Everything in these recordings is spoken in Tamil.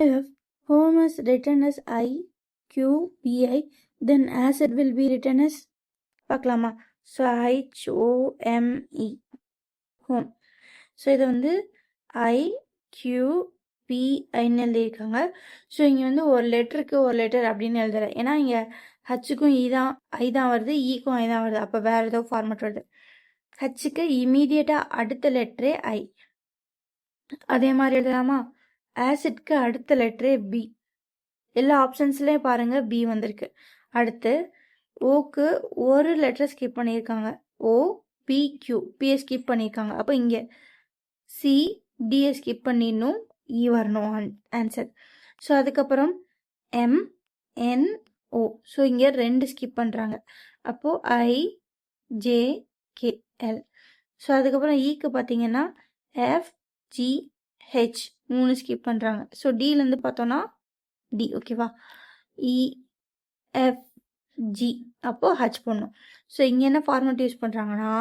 If home is written as IQBI, then acid will be written as பார்க்கலாமா? So HOME home. ஸோ இது வந்து IQPIன்னு எழுதியிருக்காங்க. ஸோ இங்கே வந்து ஒரு லெட்டருக்கு ஒரு லெட்டர் அப்படின்னு எழுதலை. ஏன்னா இங்கே ஹச்சுக்கும் ஐ தான் வருது, ஈக்கும் ஐ தான் வருது. அப்போ வேறு ஏதோ ஃபார்மேட் வருது. ஹச்சுக்கு இமீடியட்டாக அடுத்த லெட்டரே ஐ. அதே மாதிரி எழுதலாமா? ஆசிட்க்கு அடுத்த லெட்டரே பி. எல்லா ஆப்ஷன்ஸ்லேயும் பாருங்கள் பி வந்திருக்கு. அடுத்து ஓக்கு ஒரு லெட்டர் ஸ்கிப் பண்ணியிருக்காங்க. ஓ பிக்யூ பியை ஸ்கிப் பண்ணியிருக்காங்க. அப்போ இங்கே சி டியை ஸ்கிப் பண்ணிடணும், இ வரணும் ஆன்சர். ஸோ அதுக்கப்புறம் MNO. ஸோ இங்கே 2 ஸ்கிப் பண்ணுறாங்க. அப்போது IJKL. ஸோ அதுக்கப்புறம் ஈக்கு பார்த்தீங்கன்னா FGH 3 ஸ்கிப் பண்ணுறாங்க. ஸோ டிலேருந்து பார்த்தோன்னா டி. ஓகேவா? EFG அப்போது ஹச் பண்ணும். ஸோ இங்கே என்ன ஃபார்மேட் யூஸ் பண்ணுறாங்கன்னா,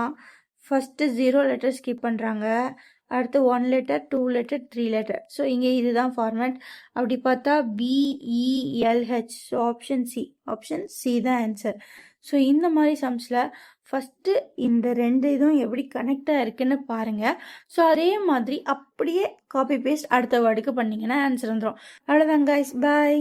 ஃபஸ்ட்டு 0 லெட்டர் ஸ்கிப் பண்ணுறாங்க, அடுத்து 1 லெட்டர், 2 லெட்டர், 3 லெட்டர். ஸோ இங்கே இதுதான் ஃபார்மேட். அப்படி பார்த்தா BELH. ஸோ ஆப்ஷன் சி தான் ஆன்சர். ஸோ இந்த மாதிரி சம்ஸில் ஃபஸ்ட்டு இந்த 2 இதுவும் எப்படி கனெக்டாக இருக்குன்னு பாருங்கள். ஸோ அதே மாதிரி அப்படியே காப்பி பேஸ்ட் அடுத்த வேர்டுக்கு பண்ணிங்கன்னா ஆன்சர் வந்துடும். அவ்வளோதான் கைஸ், பாய்.